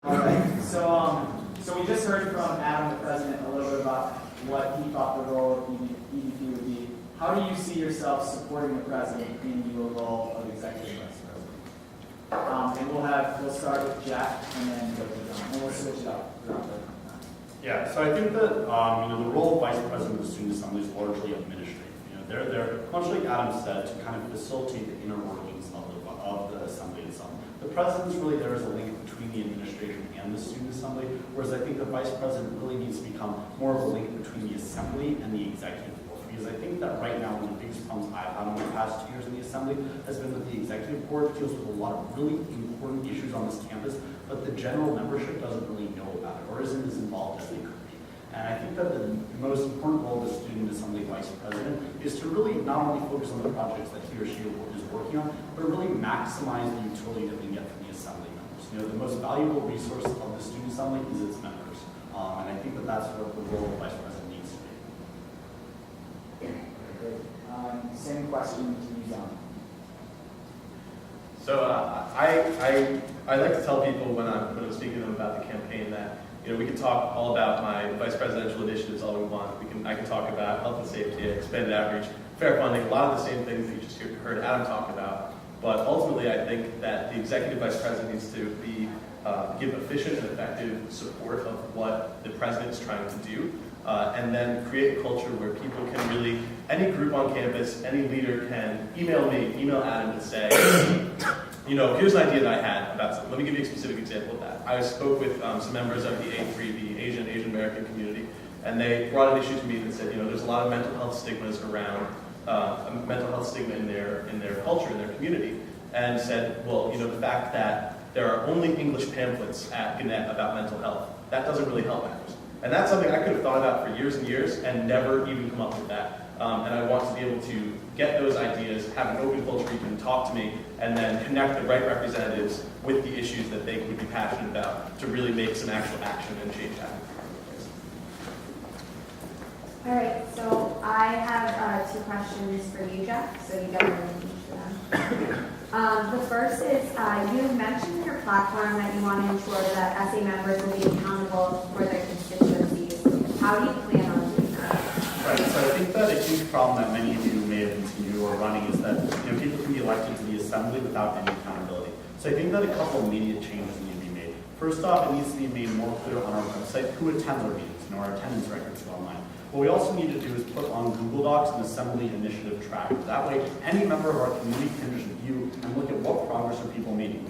All right. So we just heard from Adam, the president, a little bit about what he thought the role of EVP would be. How do you see yourself supporting the president in your role of executive vice president? And we'll start with Jack and then go to John, and we'll switch it up throughout the. Yeah, so I think that the role of vice president of the student assembly is largely administrative. They're there, much like Adam said, to kind of facilitate the inner workings of the assembly itself. The president's really there as a link between the administration and the student assembly, whereas I think the vice president really needs to become more of a link between the assembly and the executive board. Because I think that right now one of the biggest problems I've had in the past 2 years in the assembly has been that the executive board deals with a lot of really important issues on this campus, but the general membership doesn't really know about it or isn't as involved as they could be. And I think that the most important role of the student assembly vice president is to really not only focus on the projects that he or she is working on, but really maximize the utility that we get from the assembly members. The most valuable resource of the student assembly is its members. And I think that that's what the role of vice president needs to be. Great. Same question to you, John. So I like to tell people when I'm speaking to them about the campaign that we can talk all about my vice presidential initiatives all we want. I can talk about health and safety, expanded outreach, fair funding, a lot of the same things that you just heard Adam talk about. But ultimately, I think that the executive vice president needs to give efficient and effective support of what the president is trying to do, and then create a culture where people can really, any group on campus, any leader can email me, email Adam and say, here's an idea that I had about something. Let me give you a specific example of that. I spoke with some members of the A3V, Asian American community, and they brought an issue to me that said, there's a lot of mental health stigmas around, mental health stigma in their culture, in their community, and said, well, the fact that there are only English pamphlets at Gannett about mental health, that doesn't really help matters. And that's something I could have thought about for years and years and never even come up with that. And I want to be able to get those ideas, have an open culture, you can talk to me, and then connect the right representatives with the issues that they would be passionate about to really make some actual action and change happen. All right, so I have 2 questions for you, Jeff, so you definitely need for them. The first is, you mentioned in your platform that you want to ensure that SA members will be accountable for their constituencies. How do you plan on doing that? Right, so I think that a huge problem that many of you may have continued or running is that people can be elected to the assembly without any accountability. So I think that a couple of immediate changes need to be made. First off, it needs to be made more clear on our website who attends our meetings. Our attendance records are online. What we also need to do is put on Google Docs an assembly initiative tracker. That way, any member of our community can just view and look at what progress are people making,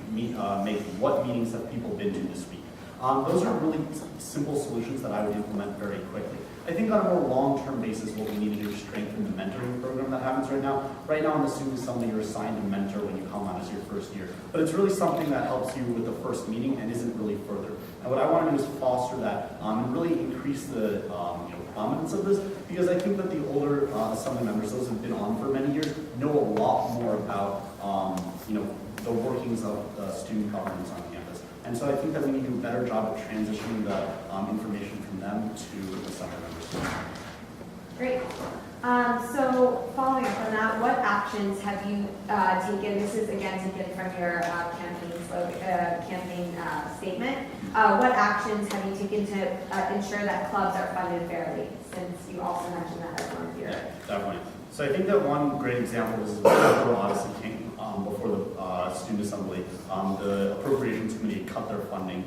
what meetings have people been to this week. Those are really simple solutions that I would implement very quickly. I think on a more long-term basis, what we need to do is strengthen the mentoring program that happens right now. Right now in the student assembly, you're assigned a mentor when you come on as your first year. But it's really something that helps you with the first meeting and isn't really further. And what I want to do is foster that and really increase the prominence of this, because I think that the older assembly members, those who have been on for many years, know a lot more about the workings of student governance on campus. And so I think that we need to do a better job of transitioning the information from them to the assembly members. Great. So following up on that, what actions have you taken? This is again taken from your campaign statement. What actions have you taken to ensure that clubs are funded fairly? Since you also mentioned that as one of your. Yeah, definitely. So I think that one great example is before Odyssey came, before the student assembly, the appropriations committee cut their funding,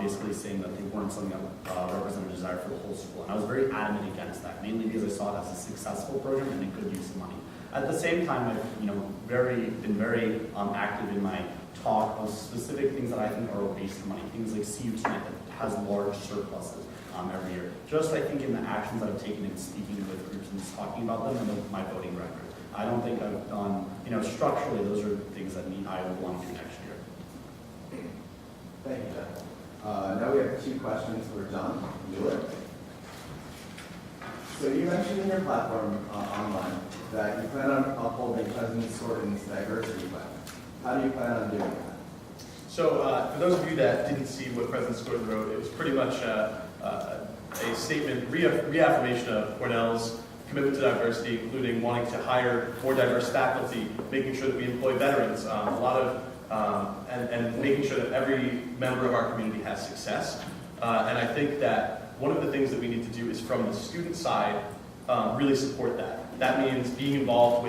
basically saying that they weren't something that represented a desire for the whole school. And I was very adamant against that, mainly because I saw it as a successful program and it could use the money. At the same time, I've been very active in my talk of specific things that I think are a waste of money, things like CUT that has large surpluses every year. Just I think in the actions that I've taken in speaking with groups and talking about them and my voting record. I don't think I've done, structurally those are things that I would want to do next year. Thank you, Jeff. Now we have 2 questions for John Mueller. So you mentioned in your platform online that you plan on upholding President Skorton's diversity plan. How do you plan on doing that? So for those of you that didn't see what President Skorton wrote, it was pretty much a statement, reaffirmation of Cornell's commitment to diversity, including wanting to hire more diverse faculty, making sure that we employ veterans. A lot of and making sure that every member of our community has success. And I think that one of the things that we need to do is from the student side, really support that. That means being involved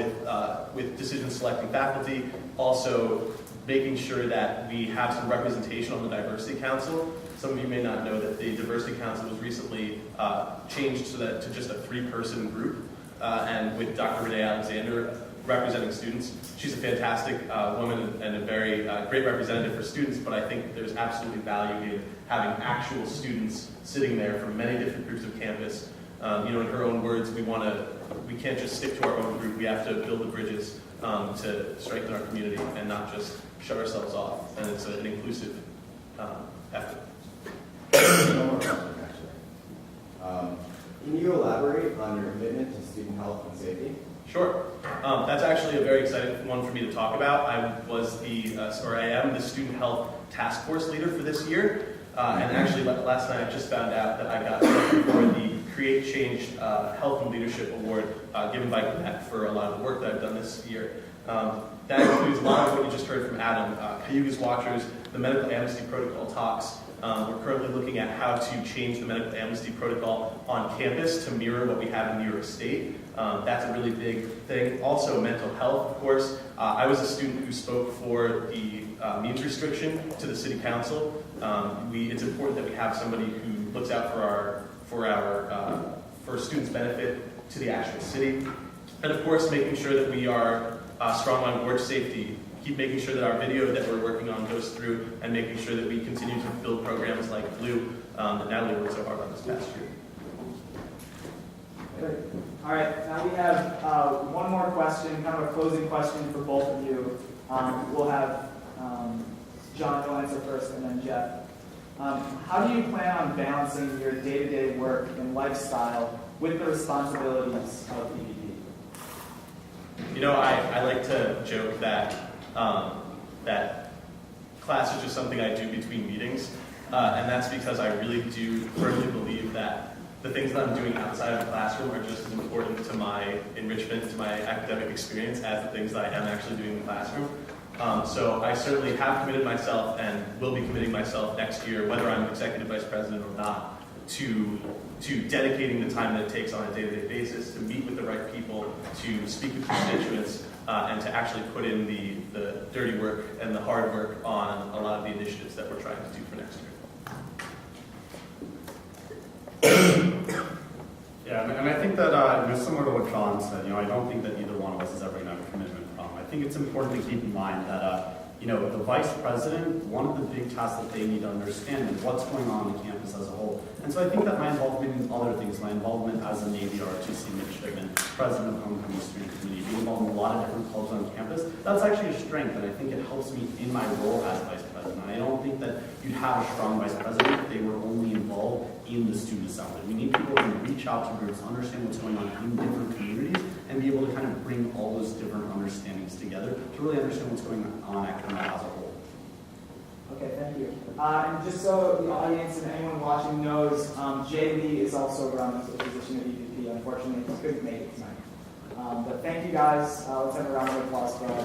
with decision selecting faculty, also making sure that we have some representation on the Diversity Council. Some of you may not know that the Diversity Council was recently changed so that to just a 3-person group, and with Dr. Renee Alexander representing students. She's a fantastic woman and a very great representative for students, but I think there's absolutely value in having actual students sitting there from many different groups of campus. In her own words, we can't just stick to our own group. We have to build the bridges to strengthen our community and not just shut ourselves off. And it's an inclusive effort. One more question, actually. Can you elaborate on your commitment to student health and safety? Sure. That's actually a very exciting one for me to talk about. I am the student health task force leader for this year. And actually, last night I just found out that I got selected for the Create Change Health and Leadership Award given by Connect for a lot of the work that I've done this year. That includes a lot of what you just heard from Adam, Cayuga's Watchers, the medical amnesty protocol talks. We're currently looking at how to change the medical amnesty protocol on campus to mirror what we have in New York State. That's a really big thing. Also, mental health, of course. I was a student who spoke for the means restriction to the city council. It's important that we have somebody who looks out for students' benefit to the actual city. And of course, making sure that we are strong on gorge safety. Keep making sure that our video that we're working on goes through, and making sure that we continue to build programs like Blue that Natalie worked so hard on this past year. Good. All right, now we have one more question, kind of a closing question for both of you. We'll have John, you'll answer first, and then Jeff. How do you plan on balancing your day-to-day work and lifestyle with the responsibilities of EVP? I like to joke that that class is just something I do between meetings, and that's because I really do firmly believe that the things that I'm doing outside of the classroom are just as important to my enrichment, to my academic experience, as the things that I am actually doing in the classroom. So I certainly have committed myself and will be committing myself next year, whether I'm executive vice president or not, to dedicating the time that it takes on a day-to-day basis to meet with the right people, to speak with constituents, and to actually put in the dirty work and the hard work on a lot of the initiatives that we're trying to do for next year. Yeah, and I think that similar to what John said, I don't think that either one of us is ever going to have a commitment problem. I think it's important to keep in mind that the vice president, one of the big tasks that they need to understand is what's going on the campus as a whole. And so I think that my involvement in other things, my involvement as a Navy ROTC midshipman, president of Homecoming Student Committee, being involved in a lot of different clubs on campus, that's actually a strength, and I think it helps me in my role as vice president. I don't think that you'd have a strong vice president if they were only involved in the student assembly. We need people who reach out to groups, understand what's going on in different communities, and be able to kind of bring all those different understandings together to really understand what's going on academically as a whole. Okay, thank you. And just so the audience and anyone watching knows, Jay Lee is also running for the position of EVP. Unfortunately, he couldn't make it tonight. But thank you guys. Let's have a round of applause for our